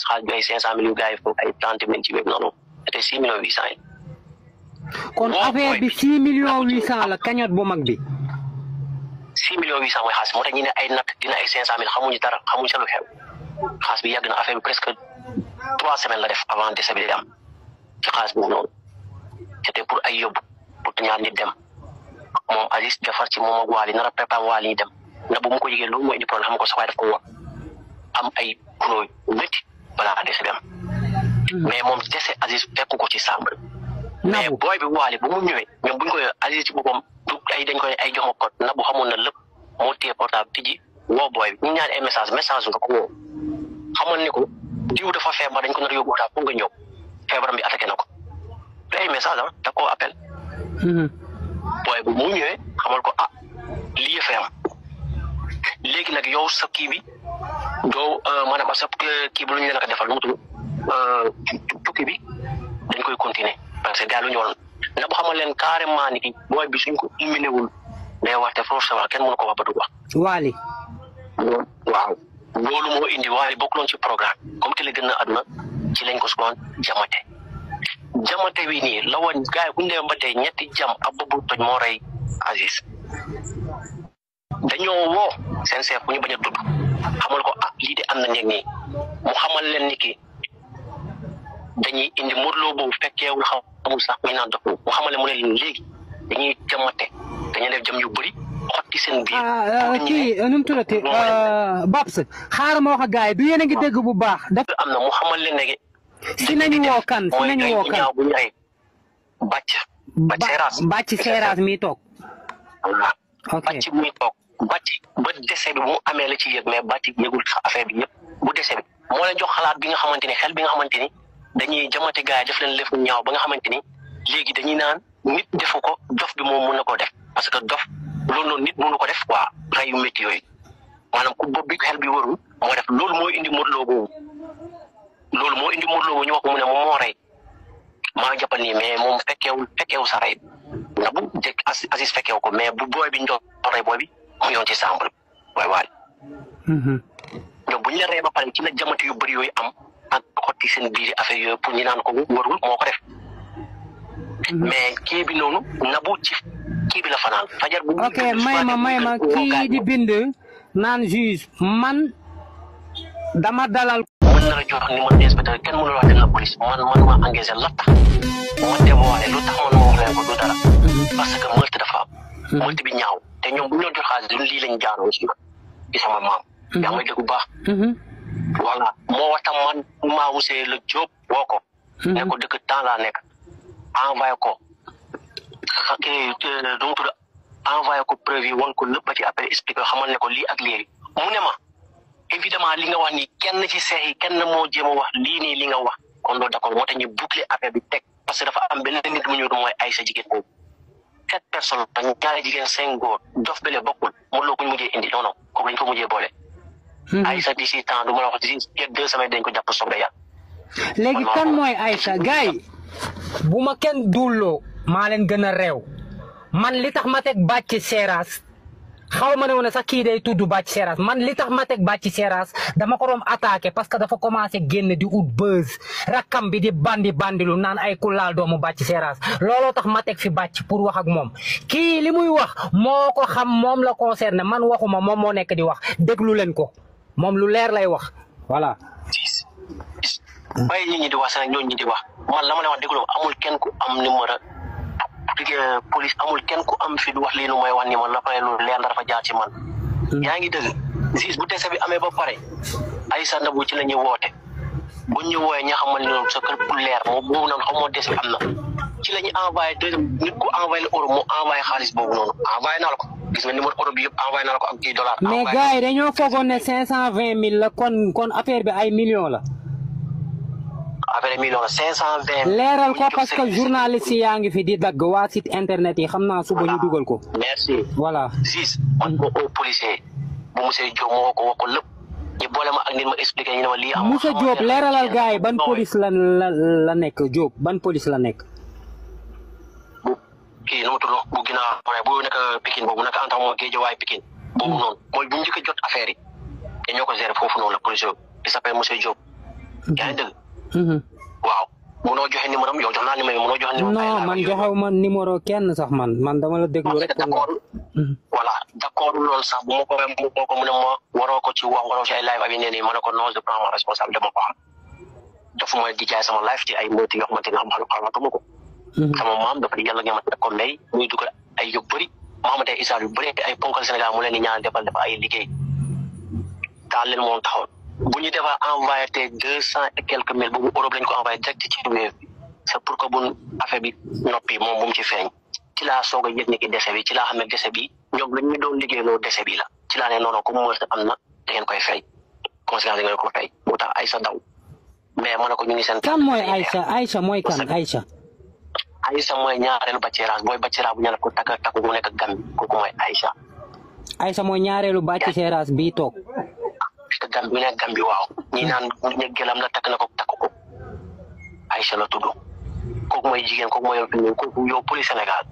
xaalis bi ay 500 000 yu gars yi foofu ay 30 000 ci web noonu c'était 6 millions 800 yi. kon affaire bi 6 millions 800 la cagnotte bu mag bi. 6 millions 800 mooy xaalis moo tax ñu ne ay natt dina ay 500 000 xamuñu dara xamuñu sa lu xew xaalis bi yàgg na affaire bi presque 3 semaines la def avant décès bi di am ci xaalis boobu noonu c'était pour ay yóbbu pour ñaar nit dem moom Aziz defar ci moom ak Wally nar a préparé Wally ñi dem na bu mu ko yëgee loolu moo indi problème xam nga ko sax waaye daf ko wax am ay kulóoy métti balaa décès bi am mais moom décès Aziz fekku ko ci chambre mais booy bi Wally bu mu ñëwee ñoom buñ koy Aziz ci boppam du ay dañ koy ay jox ma code na bu xamoon na lépp moo téye portable tijji woo booy bi ñu ñaari ay message nga ko woo xamal ni ko diw dafa feebar dañ ko nar a yóbbu daal pour nga ñëw feebaram bi attaqué na ko ay message da koo appel booy bu mu ñëwee xamal ko lii yëfee am léegi nag yow sa kii bi doo maanaam sa kii bi lu ñu leen ko defal lu mu tudd tukki bi dañ koy continuer parce que gars lu ñu woon na bu xamal leen carrément ni ki booy bi suñ ko éliminé wul day waxte forcément kenn mënu ko wax ba du wax. Wally. waaw loolu moo indi Wally bokkuloon ci programme comme que li gën a àdduna ci lañ ko soxla jamate wi nii la woon gars yi bu ñu demee ba tey ñetti jam ab boobu toj moo rey Aziz dañoo woo seen chef bu ñu bañ a tudd xamal ko lii de am na nekk nii mu xamal leen ni ki dañuy indi Modou Lo boobu fekkeewul xamul sax muy naan dox mu xamal leen mu ne leen léegi dañuy jamate dañuy def jam yu bëri xotti seen biir. kii nu mu tuddati Babs xaaral ma wax ak gars yi du yéen a ngi dégg bu baax. am na mu xamal leen ne si nañu woo kan si nañu woo kan bu ñu rey bàcc seeraas mi toog. ok bàcc muy toog bàcc ba décès bi mu amee la ci yëg mais bàcc yëgul affaire bi yëpp bu décès bi moo leen jox xalaat bi nga xamante ni xel bi nga xamante ni dañuy jamate gars yi def leen lef ñaaw ba nga xamante ni léegi dañuy naan nit defu ko dof bi moom mun na koo def parce que dof loolu noonu nit mënu ko def quoi rey yu métti yooyu maanaam ku bopp bi xel bi warul moo def loolu mooy indi Modou Lo boobu loolu moo indi Modou Lo boobu ñu wax ko mu ne moom moo rey maa jàppal nii mais moom fekkeewu sa rey na bu jëkk Aziz fekkeewu ko mais bu booy bi ñu doon rey booy bi mu yoon ci chambre booy Wally ñoom bu ñu la rey ba pare ci la jamante yu bëri yooyu am ak xotti seen biir affaire yooyu pour ñu naan ko warul moo ko def mais kii bi noonu nabu ci kii bi la fanaan fajar bu ok may ma kii di bind naan juge man dama dalal mën na la jox ni man inspecteur kenn mënul wax dem na police man ma engagé la tax ma dévoilé lu tax man ma wax leen ko du dara parce que meurtre dafa am meurtre bi ñaaw te ñoom bu ñu doon jot xaalis duñ lii lañ jaaroo ci sama maam yaa may dégg bu baax voilà moo wax tam man maa wusee la Jóob woo ko ne ko dëkk temps laa nekk envoyé ko doomu tudd envoyé ko preuve yi wan ko lépp ci appel expliqué xamal ne ko lii ak lii mu ne ma évidemment li nga wax ni kenn ci seex yi kenn moo jéem a wax lii nii li nga wax kon loolu d'accord moo tax ñu boucler affaire bi teg parce que dafa am benn nit mu ñëw mooy Aïssa jigéen boobu 7 personnes ñaari jigéen 5 góor dof bële bokkul Modou Lo ku ñu mujjee indi non non kooku dañ ko mujjee boole Aïssa d'ici temps du ma la wax d'ici 2 semaines dañ ko jàpp soog yàlla léegi kan mooy Aïssa gars yi bu ma kenn dulloo maa leen gën a réew man li tax ma teg bàcc seeraas xaw ma ne woon sax kii day tudd bàcc seeraas man li tax ma teg bàcc seeraas dama ko doon attaqué parce que dafa commencé génn di ut buzz rakkam bi di bandilu naan ay ku laal doomu bàcc seeraas looloo tax ma teg fi bàcc pour wax ak moom kii li muy wax moo ko xam moom la concerné man waxuma moom moo nekk di wax déglu leen ko moom lu leer lay wax voilà. bàyyi nit ñi di wax sax ñooñu ñi di wax man la ma lay wax déglu amul kenn ku am numéro police amul kenn ku am fi du wax lii nu mooy wax ni man la pare lu leer dafa jaar ci man yaa ngi dëgg gis bu décès bi amee ba pare Aïssa Ndabou ci la ñuy woote bu ñu woowee ña xamal ne sa kër pour leer moom boobu noonu xamoo décès bi am na ci la ñuy envoyé nit ku envoyé la euro mu envoyé xaalis boobu noonu envoyé naa la ko gis nga numéro euro bi yëpp envoyé naa la ko ak kii dollar mais gars yi dañoo foogoon ne 520 000 la kon affaire bi ay millions la affaire million 520 leeral ko parce que journaliste yaa ngi fi di dagg waa site internet yi xam naa suba ñu dugal ko. merci voilà. gis man ko au policier bu monsieur Diop moo ko wax ko lépp ñu boole ma ak nit ma expliqué ñu ne ma lii am. monsieur Diop leeralal gars yi ban police la nekk Diop ban police la nekk. bu kii nu mu tudd bu ginnaaw bu nekk Pikine boobu nekk en tant que Guédiawaye Pikine boobu noonu mooy bu njëkk a jot affaire yi te ñoo ko gérer foofu noonu la police bi s'appelle monsieur Diop. yaa ngi dëgg. waaw mënoo joxe numéro am yow jox naa numéro mënoo joxe numéro. non man joxewu ma numéro kenn sax man dama la déglu rek. d'accord voilà d'accord loolu sax bu ma ko mu ne ma waroo ko ci wax waroo ci ay live ak yeneen yi ma ne ko non je prends ma responsable dama ko xam dafa ma di jaay sama live ci ay mbóoti yoo xamante ne xamatuma ko. sama maam dafa yàlla nga ma teg ko may muy dugal ay yu bëri Mamadou Issa yu bëri ay ponkal Sénégal mu leen di ñaan defal dafa ay liggéey daal leen moom taxaw bu ñu defar envoyé te 200 et quelques mille boobu Europe lañ ko envoyé direct ci Wave bi c'est pour que bu affaire bi noppi moom bu mu ci feeñ ci laa soog a yëg ni ki dese bi ci laa xam ne dese bi ñoom lu ñu doon liggéeyloo dese bi la ci laa ne noonu comme mooy am na da ngeen koy fay conséquence da ngeen ko fay moo tax Aïssa daw mais ma ne ko ñu ngi seen. kan mooy Aïssa mooy kan Aïssa. Aïssa mooy ñaareelu bàcceeraas booy bàcceeraas bu ñu ko takk mu nekk Gambie kooku mooy Aïssa. Aïssa mooy ñaareelu bàcceeraas bii toog. te Gambie bu nekk Gambie waaw ñi naan ñu gelam la takk na ko Aïssa la tudd kooku mooy jigéen kooku mooy kooku yow police Sénégal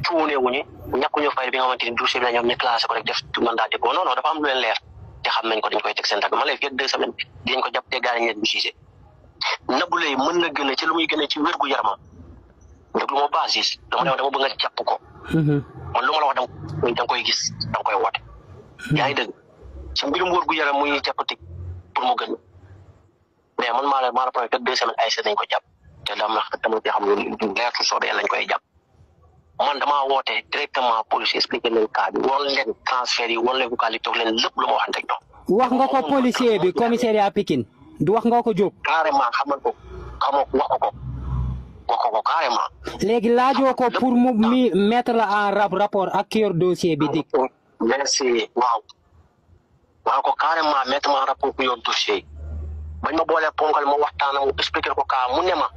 cuune wuñu ñàkkuñu fay bi nga xamante ni dossier bi la ñoom ñu classé ko rek def mandat de dépôt non dafa am lu leen leer te xam nañ ko dañ koy teg seen tàgg ma lay fekk 2 semaines dinañ ko jàpp te gaal ñu bu gisee Nabou Leye mën na gën a ci lu muy gën a ci wérgu yaramam déglu ma basis dama bëgg nga jàpp ko man lu ma la wax danga koy gis danga koy woote yaa ngi dëgg ci mbirum wérgu yaram muy jàppati pour mu gën mais man maa la promet fekk 2 semaines Aïssa dañ ko jàpp te dama xam lu leer su soobee lañ koy jàpp man damaa woote directement police expliqué leen cas bi woon leen transfert yi woon leen vocal yi toog leen lépp lu ma waxante ak ñoom. wax nga ko policier bi commissariat Pikine du wax nga ko Diop. carrément xamal ko wax ko carrément. léegi laajoo ko pour mu mettre la en rapport ak ki yor dossier bi dik. merci waaw wax ko carrément mettre ma en rapport ku yor dossier bañ ma boolee ponkal ma waxtaan mu expliqué ko cas mu ne ma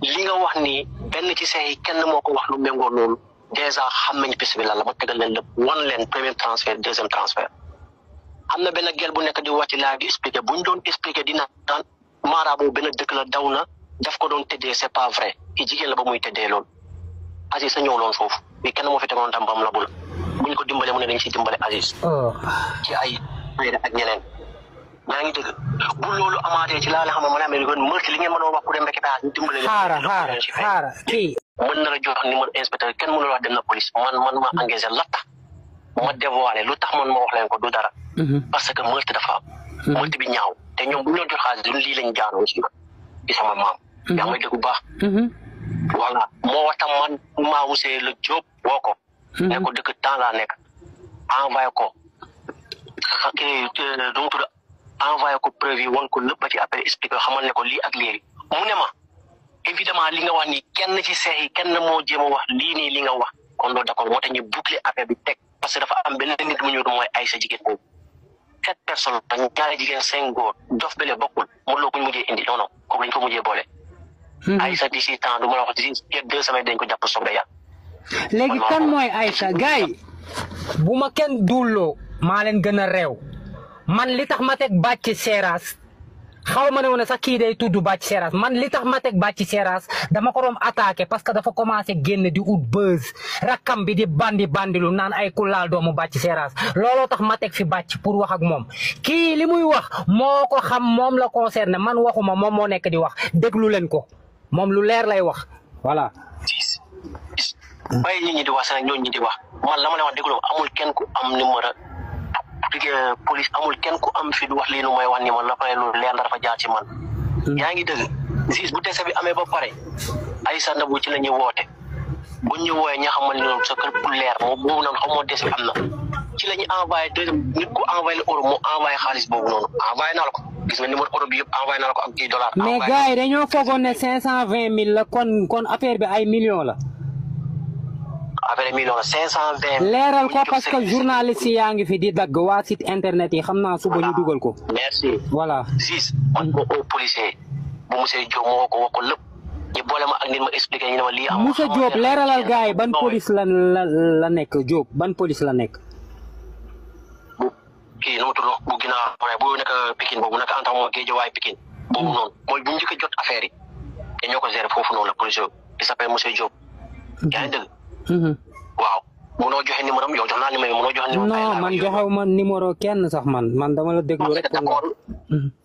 li nga wax ni benn ci say kenn moo ko wax lu méngoo loolu dèjà xam nañ piste bi lan la ma tegal leen lépp wan leen premier transfert deuxième transfert am na benn gel bu nekk di wàcc laa di expliqué bu ñu doon expliqué dina daan maara boobu benn dëkk la daw na daf ko doon tëddee c'est pas vrai ki jigéen la ba muy tëddee loolu Aziz sa ñëw loon foofu mais kenn moo fi tegoon tam bam la bu la bu ñu ko dimbalee mu ne dañ si dimbale Aziz ci ay ak ñeneen yaa ngi dëgg bu loolu amaatee ci laa la xam ne ma ne kon meurtre li ngeen mënoon wax ku dem rek ñu dimbale xaara kii mën na la jox numéro inspecteur kenn mënul wax dem na police man ma engagé la tax ma dévoilé lu tax man ma wax leen ko du dara parce que meurtre dafa am meurtre bi ñaaw te ñoom bu ñu doon jot xaalis du lii lañ jaanoo ci sama maam yaa ngi may dégg bu baax voilà moo wax tam man maa wusee la Diop woo ko ne ko dëkk temps laa nekk envoyé ko donc envoyé ko preuve yi won ko lépp ci appel expliqué xamal ne ko lii ak léegi mu ne ma évidemment li nga wax ni kenn ci seex yi kenn moo jéem a wax lii nii li nga wax kon loolu d'accord moo tax ñu boucler affaire bi teg parce que dafa am benn nit mu ñëw mooy Aïssa jigéen boobu 7 personnes ba ñaari jigéen 5 góor dof bele bokkul mu loo ko ñu mujjee indi non kooku dañ ko mujjee boole Aïssa d'ici temps du ma la wax d'ici 2 semaines dañ ko jàpp soobee yàlla léegi kan mooy Aïssa gars yi bu ma kenn dulloo maa leen gën a réew man li tax ma teg bàcc seeraas xaw ma ne woon sax kii day tudd bàcc seeraas man li tax ma teg bàcc seeraas dama ko doon attaqué parce que dafa commencé génn di ut buzz rakkam bi di bandilu naan ay ku laal doomu bàcc seeraas looloo tax ma teg fi bàcc pour wax ak moom kii li muy wax moo ko xam moom la concerné man waxuma moom moo nekk di wax déglu leen ko moom lu leer lay wax voilà. bàyyi ñi di wax sax ñooñu ñi di wax man la ma ne wax déglu amul kenn ku am numéro police amul kenn ku am fi du wax lii nu may wax ni man la pare lu leer na dafa jaar ci man yaa ngi dëgg gis bu dese bi amee ba pare Aïssa Nabou ci la ñuy woote bu ñu woowee ña xamal ne sa kër pour leer moom boobu noonu xamoo dese bi am na ci la ñuy envoyé deuxième nit ku envoyé euro mu envoyé xaalis boobu noonu envoyé naa la ko gis nga numéro euro bi yëpp envoyé naa la ko ak 10 dollars mais gars yi dañoo foogoon ne 520 000 la kon affaire bi ay millions la affaire million 520 leeral ko parce que journaliste yaa ngi fi di dagg waa site internet yi xam naa suba ñu dugal ko merci voilà gis man ko au policier bu monsieur Diop moo ko wax ko lépp ñu boole ma ak nit ma expliqué ñu ne ma lii am monsieur Diop leeralal gars yi ban police la nekk Diop ban police la nekk bu kii nu mu tudd bu ginnaaw bu nekk Pikine boobu nekk entamement Guédiawaye Pikine boobu noonu mooy bu njëkk a jot affaire yi te ñoo ko gérer foofu noonu la policier il s'appelle monsieur Diop yaa ngi dëgg waaw mënoo joxe numéro am yow jox naa numéro mënoo joxe numéro. non man joxewu ma numéro kenn sax man dama la déglu rek.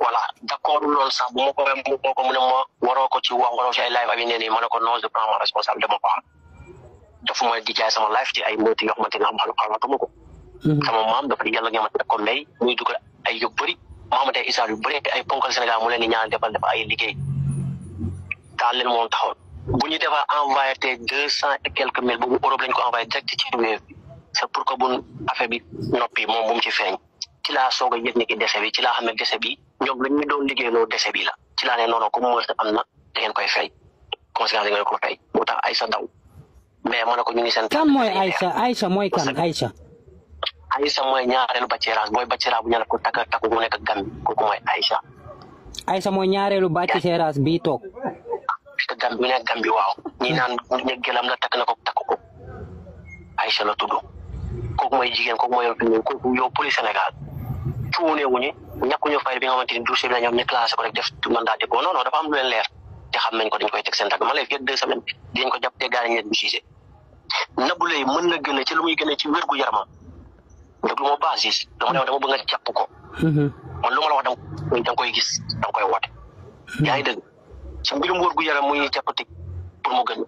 voilà d'accord loolu sax bu ma ko mu ne ma waroo ko ci wax waroo ci ay live ak yeneen yi ma ne ko non je prends ma responsable dama ko xam dafa mooy di jaay sama live ci ay mbóoti yoo xamante ne xamatuma ko. sama maam dafa yàlla nga ma teg ko mbéy muy dugal ay yu bëri Mouhamed ay isaar yu bëri ay ponkal Sénégal mu leen di ñaan defal ay liggéey daal leen moom taxaw bu ñu defar envoyé te 200 et quelques mille boobu Europe lañ ko envoyé direct ci Wave bi c'est pour que bu affaire bi noppi moom bu mu ci feeñ ci laa soog a yëg ni ki dese bi ci laa xam ne dese bi ñoom lañ ñu doon liggéeyloo dese bi la ci laa ne non comme meurtre am na da ngeen koy fay conséquence da ngeen ko fay moo tax Aïssa daw mais ma ne ko ñu ngi seen. kan mooy Aïssa mooy kan Aïssa. Aïssa mooy ñaareelu Bathie booy Bathie bu ñu la ko takku mu nekk Gambie kooku mooy Aïssa. Aïssa mooy ñaareelu Bathie bii toog. te Gambie bu nekk Gambie waaw ñi naan ñu gëlam la takk na ko takku ko Aïssa la tudd kooku mooy jigéen kooku mooy kooku yow police Sénégal cuune wuñu ñàkkuñu fay bi nga xamante ni dossier bi la ñoom ñu classé ko rek def mandat de dépôt non dafa am lu leen leer te xam nañ ko dañ koy teg seen tàgg ma lay fekk 2 semaines dinañ ko jàpp te gaari ñet bu gisee Nabou Leye mën na gën ci lu muy gën ci wérgu yaramam déglu ma basis dama bëgg nga jàpp ko man lu ma la wax danga koy gis danga koy woote yaa ngi dëgg ci mbirum wérgu yaram muy jàppati pour mu gën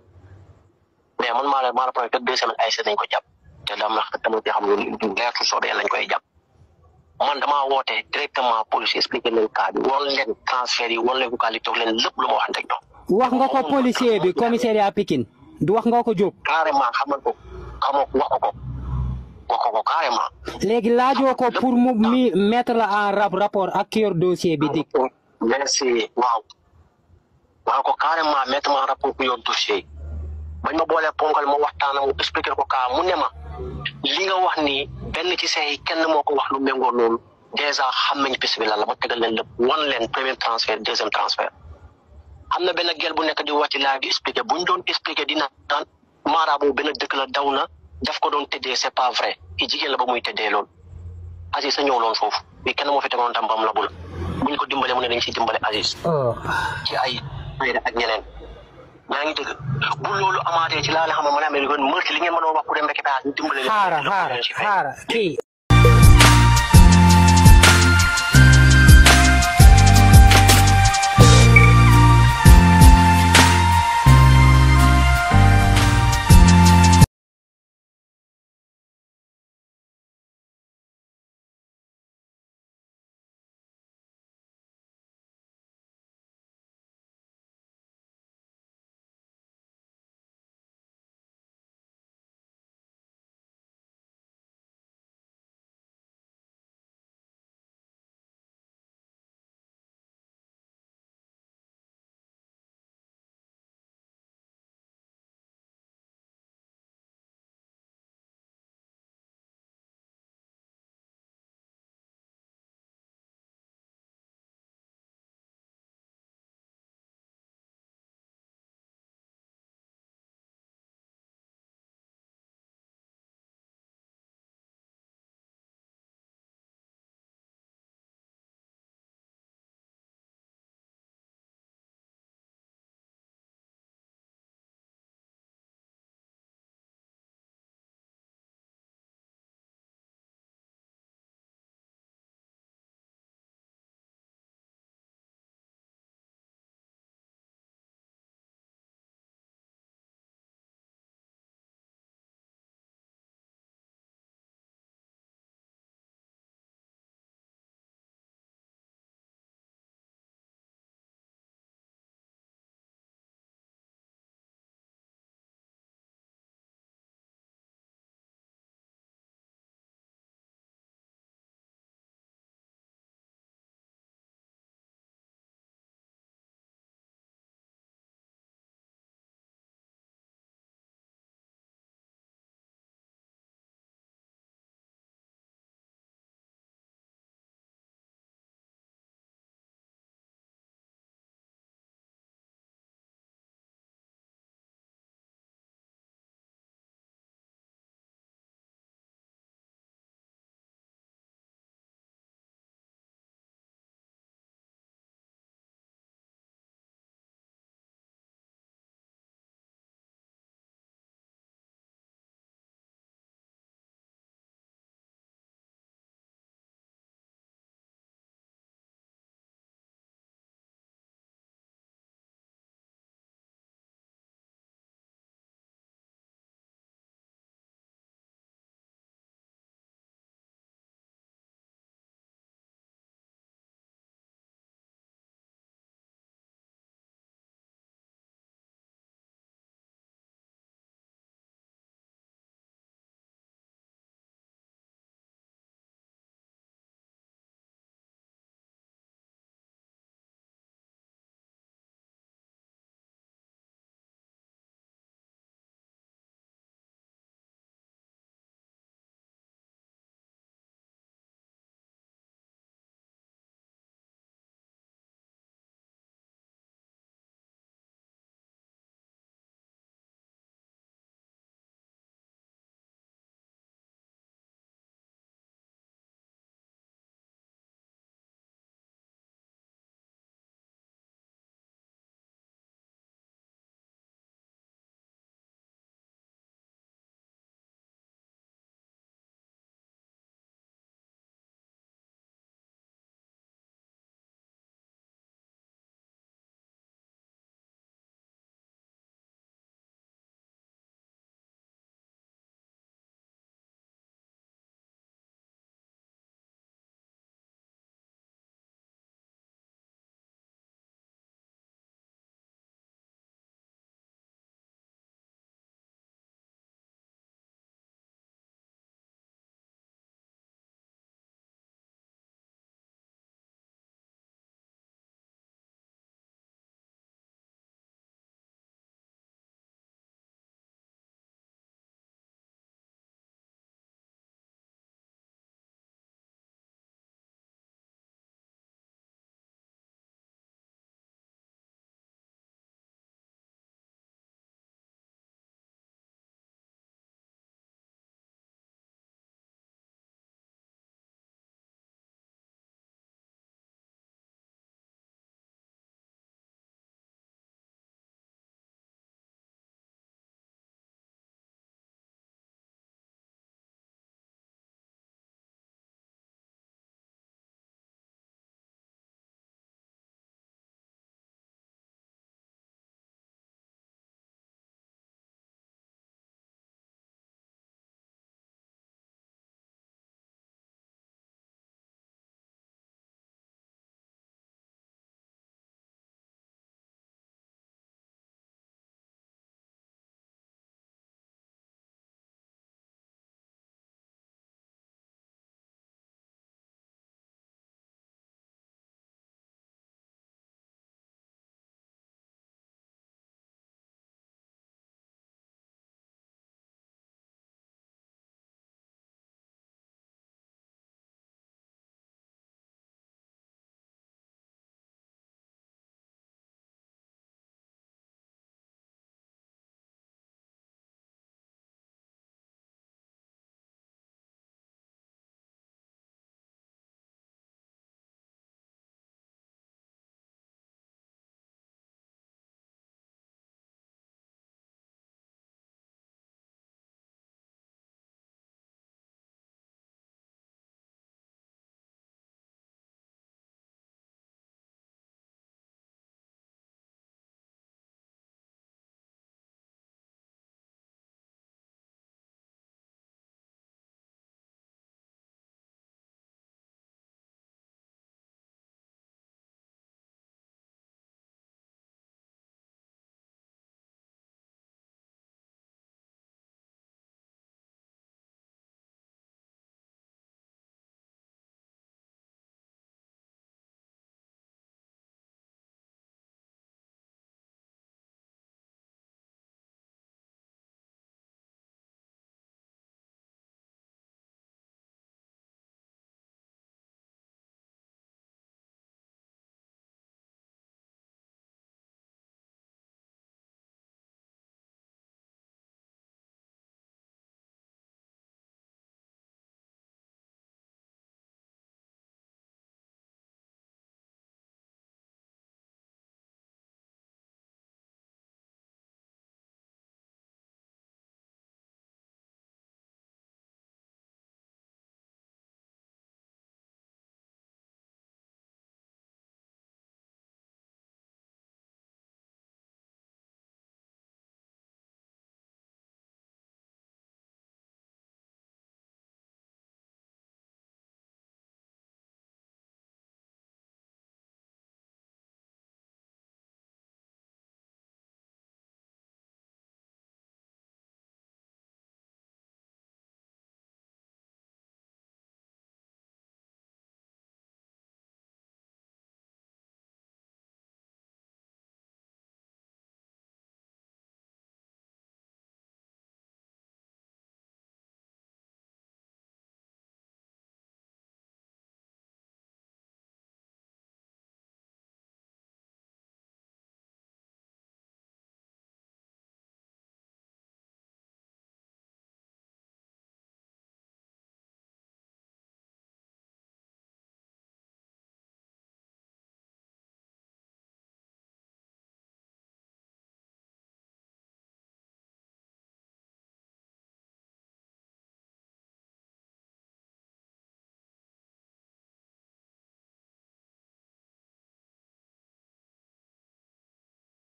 mais man maa la promet 2 semaines ay dañ ko jàpp te dama xam lu leertu soobee lañ koy jàpp man damaa woote directement police expliqué leen cas bi woon leen transfert yi woon leen vocal yi toog leen lépp lu ma waxante ak ñoom wax nga ko policier bi commissariat Pikine du wax nga ko Diop carrément xamal ko wax ko carrément léegi laajoo ko pour mu mettre la en rapport ak ki yor dossier bi dik merci waaw ko carrément mettre ma en rapport ku yor dossier bañ ma boolee ponkal ma waxtaan mu expliqué ko cas mu ne ma li nga wax ni benn ci say kenn moo ko wax lu méngoo loolu dèjà xam nañ piste bi lan la ma tegal leen lépp wan leen premier transfert deuxième transfert am na benn gel bu nekk di wàcc laa di expliqué bu ñu doon expliqué dina daan maaraabu benn dëkk la daw na daf ko doon tëddee c'est pas vrai ki jigéen la ba muy tëddee loolu Aziz sa ñëw loon foofu mais kenn moo fi tegoon tàmbam la bu la buñ ko dimbale mu ne dañ ciy dimbale Aziz ci ay ak ñeneen yaa ngi dëgg bu loolu amaatee ci laa la xam ne man amee li ngeen mën a wax ku dem rek ñu dimbale xaara kii